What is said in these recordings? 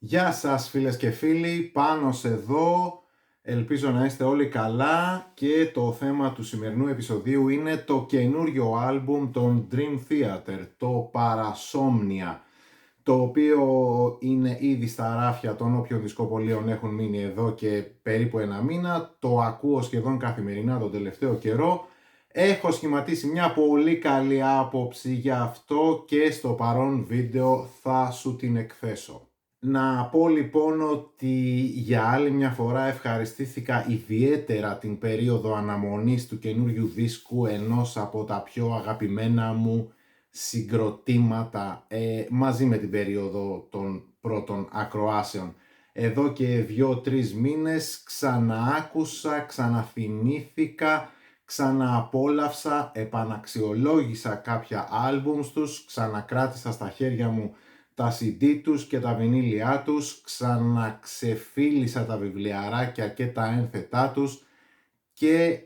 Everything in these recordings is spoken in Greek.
Γεια σας φίλες και φίλοι, Πάνος εδώ, ελπίζω να είστε όλοι καλά και το θέμα του σημερινού επεισοδίου είναι το καινούριο άλμπουμ των Dream Theater, το Parasomnia, το οποίο είναι ήδη στα ράφια των όποιων δισκοπωλείων έχουν μείνει εδώ και περίπου ένα μήνα, το ακούω σχεδόν καθημερινά τον τελευταίο καιρό. Έχω σχηματίσει μια πολύ καλή άποψη για αυτό και στο παρόν βίντεο θα σου την εκθέσω. Να πω λοιπόν ότι για άλλη μια φορά ευχαριστήθηκα ιδιαίτερα την περίοδο αναμονής του καινούριου δίσκου ενός από τα πιο αγαπημένα μου συγκροτήματα μαζί με την περίοδο των πρώτων ακροάσεων. Εδώ και 2-3 μήνες ξαναάκουσα, ξαναθυμήθηκα, ξανααπόλαυσα, επαναξιολόγησα κάποια άλμπουμς τους, ξανακράτησα στα χέρια μου τα CD τους και τα βινίλια τους, ξαναξεφίλησα τα βιβλιαράκια και τα ένθετά τους και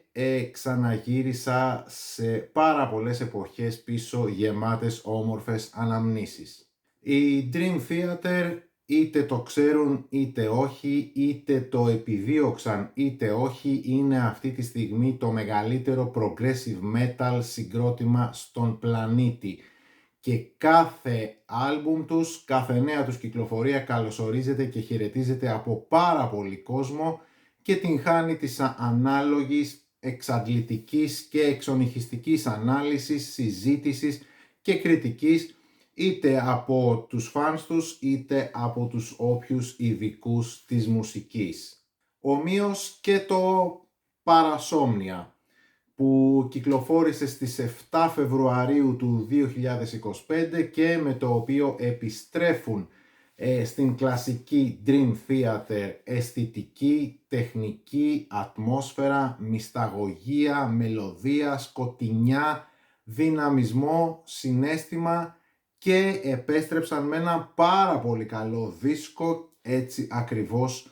ξαναγύρισα σε πάρα πολλές εποχές πίσω γεμάτες όμορφες αναμνήσεις. Οι Dream Theater είτε το ξέρουν είτε όχι, είτε το επιδίωξαν είτε όχι, είναι αυτή τη στιγμή το μεγαλύτερο progressive metal συγκρότημα στον πλανήτη. Και κάθε άλμπουμ τους, κάθε νέα τους κυκλοφορία καλωσορίζεται και χαιρετίζεται από πάρα πολύ κόσμο και την χάνει της ανάλογης εξαντλητικής και εξονυχιστικής ανάλυσης, συζήτησης και κριτικής είτε από τους φανς τους είτε από τους όποιους ειδικούς της μουσικής. Ομοίως και το Parasomnia, που κυκλοφόρησε στις 7 Φεβρουαρίου του 2025 και με το οποίο επιστρέφουν στην κλασική Dream Theater αισθητική, τεχνική, ατμόσφαιρα, μυσταγωγία, μελωδία, σκοτεινιά, δυναμισμό, συναίσθημα και επέστρεψαν με ένα πάρα πολύ καλό δίσκο, έτσι ακριβώς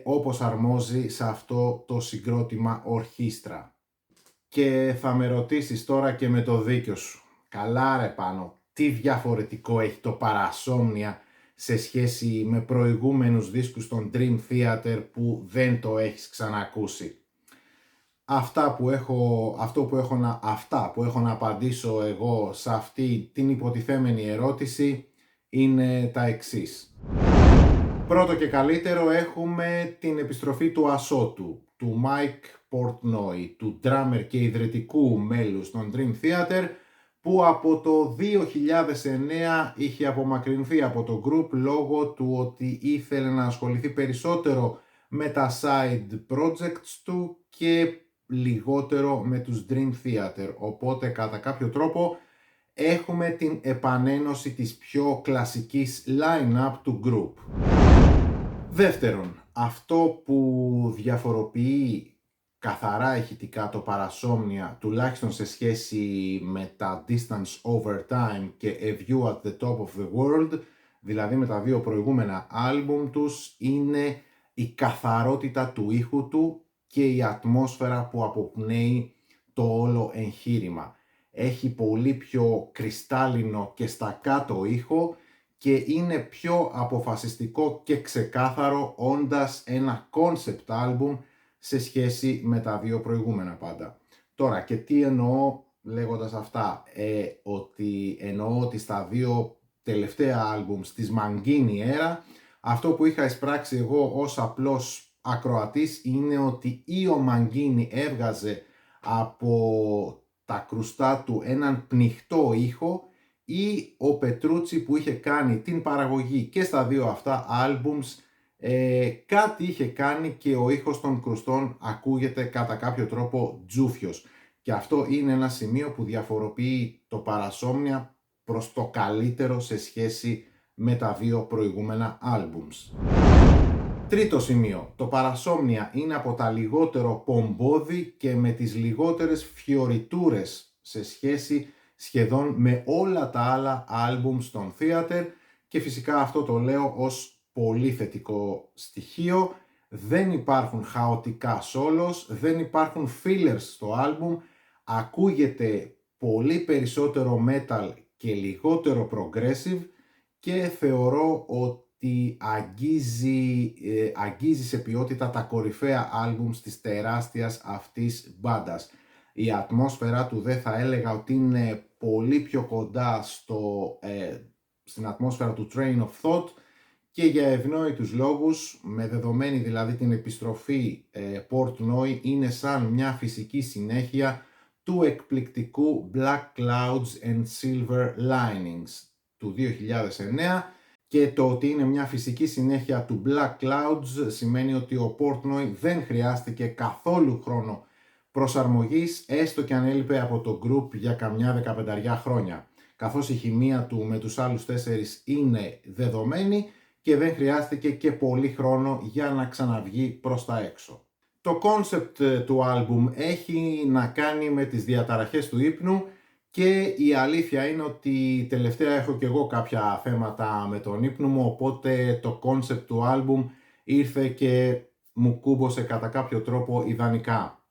όπως αρμόζει σε αυτό το συγκρότημα ορχήστρα. Και θα με ρωτήσεις τώρα και με το δίκιο σου. Καλά ρε Πάνο, τι διαφορετικό έχει το Parasomnia σε σχέση με προηγούμενους δίσκους των Dream Theater που δεν το έχεις ξανακούσει? Αυτά που έχω να απαντήσω εγώ σε αυτή την υποτιθέμενη ερώτηση είναι τα εξής. Πρώτο και καλύτερο, έχουμε την επιστροφή του ασώτου, του Mike Portnoy, του drummer και ιδρυτικού μέλους των Dream Theater, που από το 2009 είχε απομακρυνθεί από το group λόγω του ότι ήθελε να ασχοληθεί περισσότερο με τα side projects του και λιγότερο με τους Dream Theater. Οπότε κατά κάποιο τρόπο έχουμε την επανένωση της πιο κλασικής line-up του group. Δεύτερον, αυτό που διαφοροποιεί καθαρά ηχητικά το Parasomnia, τουλάχιστον σε σχέση με τα Distance Over Time και A View at the Top of the World, δηλαδή με τα δύο προηγούμενα άλμπουμ τους, είναι η καθαρότητα του ήχου του και η ατμόσφαιρα που αποπνέει το όλο εγχείρημα. Έχει πολύ πιο κρυστάλλινο και στακάτο ήχο και είναι πιο αποφασιστικό και ξεκάθαρο, όντας ένα concept album σε σχέση με τα δύο προηγούμενα πάντα. Τώρα, και τι εννοώ λέγοντας αυτά? Εννοώ ότι στα δύο τελευταία albums της Mangini Era, αυτό που είχα εισπράξει εγώ ως απλός ακροατής είναι ότι ή ο Mangini έβγαζε από τα κρουστά του έναν πνιχτό ήχο, ή ο Πετρούτσι που είχε κάνει την παραγωγή και στα δύο αυτά albums κάτι είχε κάνει και ο ήχος των κρουστών ακούγεται κατά κάποιο τρόπο τζούφιος. Και αυτό είναι ένα σημείο που διαφοροποιεί το Parasomnia προς το καλύτερο σε σχέση με τα δύο προηγούμενα albums. Τρίτο σημείο, το Parasomnia είναι από τα λιγότερο πομπόδι και με τις λιγότερες φιωριτούρες σε σχέση σχεδόν με όλα τα άλλα άλμπουμ στον Theater, και φυσικά αυτό το λέω ως πολύ θετικό στοιχείο. Δεν υπάρχουν χαοτικά solos, δεν υπάρχουν fillers στο άλμπουμ, ακούγεται πολύ περισσότερο metal και λιγότερο progressive, και θεωρώ ότι ότι αγγίζει σε ποιότητα τα κορυφαία άλμπουμς της τεράστιας αυτής μπάντας. Η ατμόσφαιρα του δεν θα έλεγα ότι είναι πολύ πιο κοντά στην ατμόσφαιρα του Train of Thought, και για ευνόητους λόγους, με δεδομένη δηλαδή την επιστροφή Portnoy, είναι σαν μια φυσική συνέχεια του εκπληκτικού Black Clouds and Silver Linings του 2009, και το ότι είναι μια φυσική συνέχεια του Black Clouds σημαίνει ότι ο Portnoy δεν χρειάστηκε καθόλου χρόνο προσαρμογής, έστω και αν έλειπε από το group για καμιά 15 χρόνια, καθώς η χημεία του με τους άλλους 4 είναι δεδομένη και δεν χρειάστηκε και πολύ χρόνο για να ξαναβγεί προς τα έξω. Το κόνσεπτ του άλμπουμ έχει να κάνει με τις διαταραχές του ύπνου, και η αλήθεια είναι ότι τελευταία έχω και εγώ κάποια θέματα με τον ύπνο μου, οπότε το κόνσεπτ του άλμπουμ ήρθε και μου κούμπωσε κατά κάποιο τρόπο ιδανικά.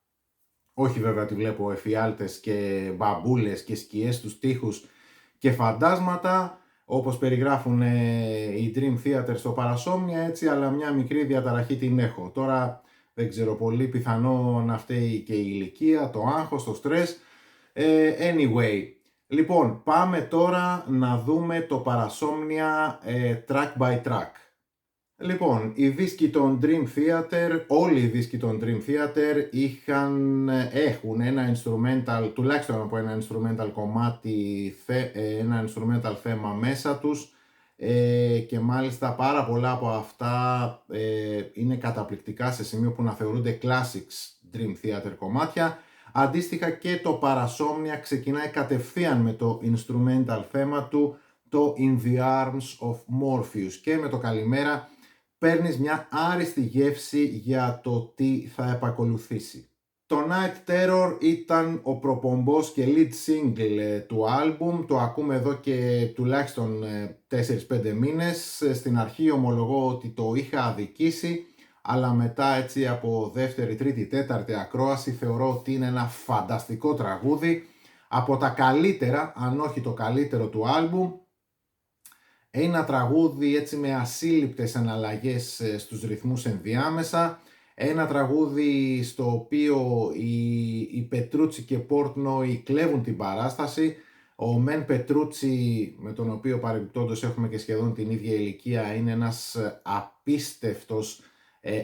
Όχι βέβαια ότι βλέπω εφιάλτες και μπαμπούλες και σκιές στους τοίχους και φαντάσματα, όπως περιγράφουν οι Dream Theater στο Παρασόμνια, έτσι, αλλά μια μικρή διαταραχή την έχω. Τώρα δεν ξέρω, πολύ πιθανό να φταίει και η ηλικία, το άγχος, το στρες. Anyway, λοιπόν, πάμε τώρα να δούμε το Παρασόμνια track by track. Λοιπόν, οι δίσκοι των Dream Theater, όλοι οι δίσκοι των Dream Theater έχουν ένα instrumental, τουλάχιστον από ένα instrumental κομμάτι, ένα instrumental θέμα μέσα τους, και μάλιστα πάρα πολλά από αυτά είναι καταπληκτικά σε σημείο που να θεωρούνται classics Dream Theater κομμάτια. Αντίστοιχα και το Parasomnia ξεκινάει κατευθείαν με το instrumental θέμα του, το In the Arms of Morpheus, και με το καλημέρα παίρνεις μια άριστη γεύση για το τι θα επακολουθήσει. Το Night Terror ήταν ο προπομπός και lead single του άλμπουμ, το ακούμε εδώ και τουλάχιστον 4-5 μήνες. Στην αρχή ομολογώ ότι το είχα αδικήσει, αλλά μετά έτσι από δεύτερη, τρίτη, τέταρτη ακρόαση θεωρώ ότι είναι ένα φανταστικό τραγούδι, από τα καλύτερα, αν όχι το καλύτερο του άλμπουμ. Ένα τραγούδι έτσι με ασύλληπτες αναλλαγές στους ρυθμούς ενδιάμεσα. Ένα τραγούδι στο οποίο οι Πετρούτσι και Portnoy κλέβουν την παράσταση. Ο Μεν Πετρούτσι, με τον οποίο παρεμπιπτόντως έχουμε και σχεδόν την ίδια ηλικία, είναι ένας απίστευτος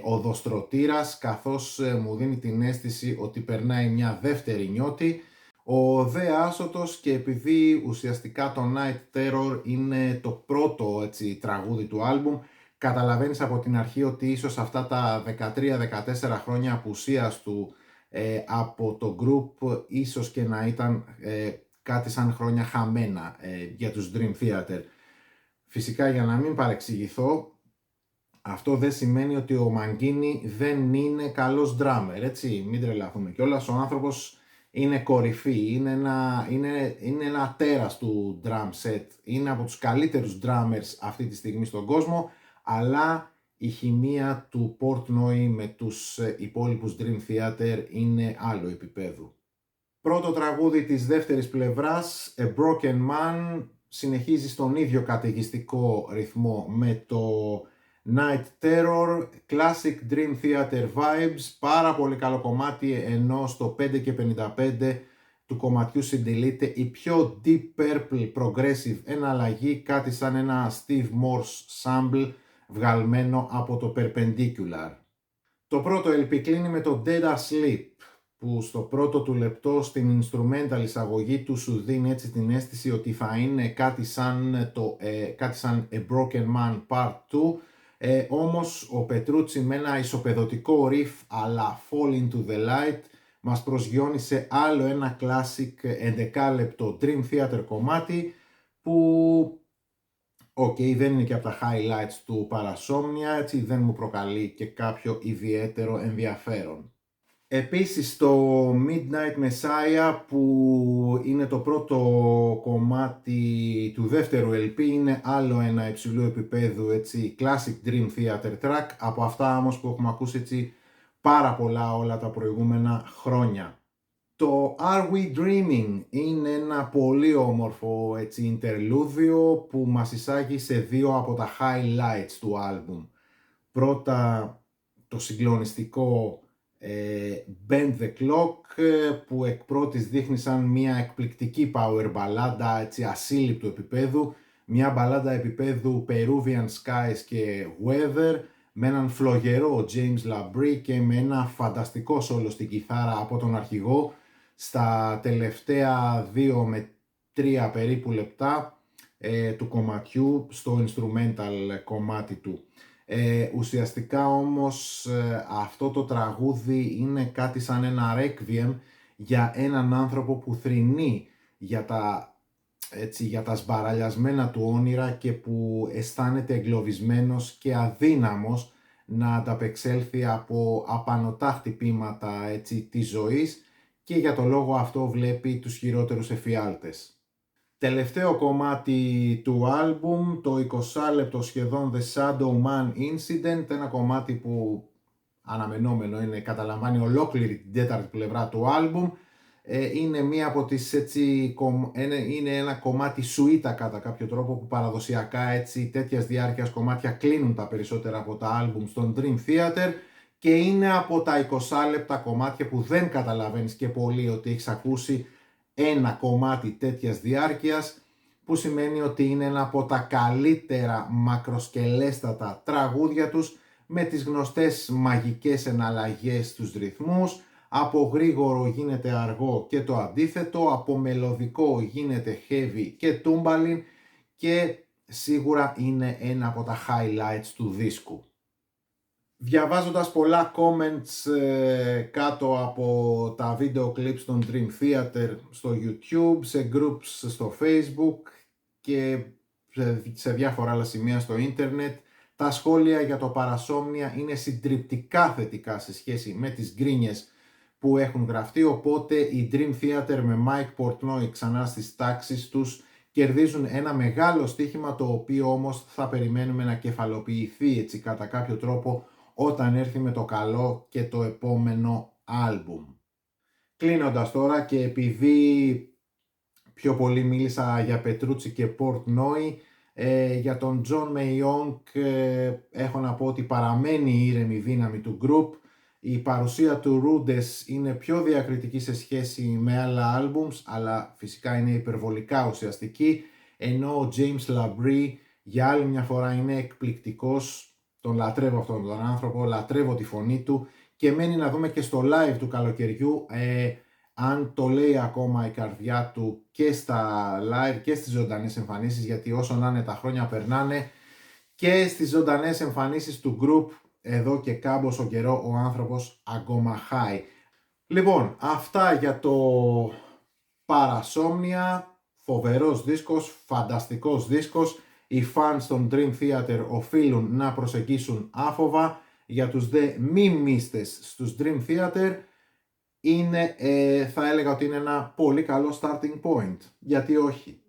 οδοστρωτήρας, καθώς μου δίνει την αίσθηση ότι περνάει μια δεύτερη νιώτη. Ο δε άσωτος, και επειδή ουσιαστικά το Night Terror είναι το πρώτο έτσι, τραγούδι του άλμπουμ, καταλαβαίνεις από την αρχή ότι ίσως αυτά τα 13-14 χρόνια απουσίας του από το group ίσως και να ήταν κάτι σαν χρόνια χαμένα για τους Dream Theater. Φυσικά, για να μην παρεξηγηθώ, αυτό δεν σημαίνει ότι ο Μαγκίνι δεν είναι καλός drummer, έτσι, μην τρελαθούμε κιόλας. Ο άνθρωπος είναι κορυφή, είναι ένα τέρας του drum set, είναι από τους καλύτερους drummers αυτή τη στιγμή στον κόσμο, αλλά η χημεία του Portnoy με τους υπόλοιπους Dream Theater είναι άλλο επίπεδου. Πρώτο τραγούδι της δεύτερης πλευράς, A Broken Man, συνεχίζει στον ίδιο καταιγιστικό ρυθμό με το Night Terror, classic Dream Theater vibes, πάρα πολύ καλό κομμάτι, ενώ στο 5 και 55 του κομματιού συντελείται η πιο Deep Purple progressive εναλλαγή, κάτι σαν ένα Steve Morse sample βγαλμένο από το Perpendicular. Το πρώτο LP κλείνει με το Dead Asleep, που στο πρώτο του λεπτό στην instrumental εισαγωγή του σου δίνει έτσι την αίσθηση ότι θα είναι κάτι σαν A Broken Man Part 2, όμως ο Πετρούτσι με ένα ισοπεδωτικό riff αλλά Fall into the Light μας προσγειώνει σε άλλο ένα classic 11 λεπτό Dream Theater κομμάτι, που δεν είναι και από τα highlights του Parasomnia, έτσι δεν μου προκαλεί και κάποιο ιδιαίτερο ενδιαφέρον. Επίσης το Midnight Messiah, που είναι το πρώτο κομμάτι του δεύτερου LP, είναι άλλο ένα υψηλού επίπεδου έτσι, classic Dream Theater track, από αυτά όμως που έχουμε ακούσει έτσι πάρα πολλά όλα τα προηγούμενα χρόνια. Το Are We Dreaming είναι ένα πολύ όμορφο interlúδιο που μας εισάγει σε δύο από τα highlights του άλμπουμ. Πρώτα το συγκλονιστικό Bend the Clock που εκ πρώτης δείχνει σαν μια εκπληκτική power μπαλάντα ασύλληπτου επίπεδου, μια μπαλάντα επίπεδου Peruvian Skies και Weather με έναν φλογερό James Labrie και με ένα φανταστικό solo στην κιθάρα από τον αρχηγό στα τελευταία 2 με 3 περίπου λεπτά του κομματιού στο instrumental κομμάτι του. Ουσιαστικά όμως αυτό το τραγούδι είναι κάτι σαν ένα requiem για έναν άνθρωπο που θρηνεί για τα σμπαραλιασμένα του όνειρα και που αισθάνεται εγκλωβισμένος και αδύναμος να ανταπεξέλθει από απανωτά χτυπήματα της ζωής και για το λόγο αυτό βλέπει τους χειρότερους εφιάλτες. Τελευταίο κομμάτι του άλμπουμ, το 20 λεπτό σχεδόν The Shadow Man Incident, ένα κομμάτι που αναμενόμενο είναι, καταλαμβάνει ολόκληρη την τέταρτη πλευρά του άλμπουμ. Είναι μία από τις είναι ένα κομμάτι σουίτα κατά κάποιο τρόπο που παραδοσιακά τέτοιας διάρκειας κομμάτια κλείνουν τα περισσότερα από τα άλμπουμ στον Dream Theater και είναι από τα 20 λεπτά κομμάτια που δεν καταλαβαίνεις και πολύ ότι έχεις ακούσει ένα κομμάτι τέτοιας διάρκειας, που σημαίνει ότι είναι ένα από τα καλύτερα μακροσκελέστατα τραγούδια τους με τις γνωστές μαγικές εναλλαγές στους ρυθμούς. Από γρήγορο γίνεται αργό και το αντίθετο, από μελωδικό γίνεται heavy και τούμπαλιν και σίγουρα είναι ένα από τα highlights του δίσκου. Διαβάζοντας πολλά comments κάτω από τα βίντεο clips των Dream Theater στο YouTube, σε groups στο Facebook και σε διάφορα άλλα σημεία στο ίντερνετ, τα σχόλια για το Parasomnia είναι συντριπτικά θετικά σε σχέση με τις γκρίνιες που έχουν γραφτεί, οπότε οι Dream Theater με Mike Portnoy ξανά στις τάξεις τους κερδίζουν ένα μεγάλο στοίχημα, το οποίο όμως θα περιμένουμε να κεφαλοποιηθεί κατά κάποιο τρόπο όταν έρθει με το καλό και το επόμενο άλμπουμ. Κλείνοντας τώρα, και επειδή πιο πολύ μίλησα για Petrucci και Portnoy, για τον John Mayong έχω να πω ότι παραμένει η ήρεμη δύναμη του group. Η παρουσία του Rudes είναι πιο διακριτική σε σχέση με άλλα albums, αλλά φυσικά είναι υπερβολικά ουσιαστική, ενώ ο James Labrie για άλλη μια φορά είναι εκπληκτικός. Τον λατρεύω αυτόν τον άνθρωπο, λατρεύω τη φωνή του και μένει να δούμε και στο live του καλοκαιριού αν το λέει ακόμα η καρδιά του και στα live και στις ζωντανές εμφανίσεις, γιατί όσο να είναι τα χρόνια περνάνε και στις ζωντανές εμφανίσεις του group εδώ και κάμποσο καιρό ο άνθρωπος ακόμα high. Λοιπόν, αυτά για το Parasomnia, φοβερός δίσκος, φανταστικός δίσκος. Οι fans των Dream Theater οφείλουν να προσεγγίσουν άφοβα. Για τους δε μη μίστες στους Dream Theater είναι, θα έλεγα ότι είναι ένα πολύ καλό starting point. Γιατί όχι.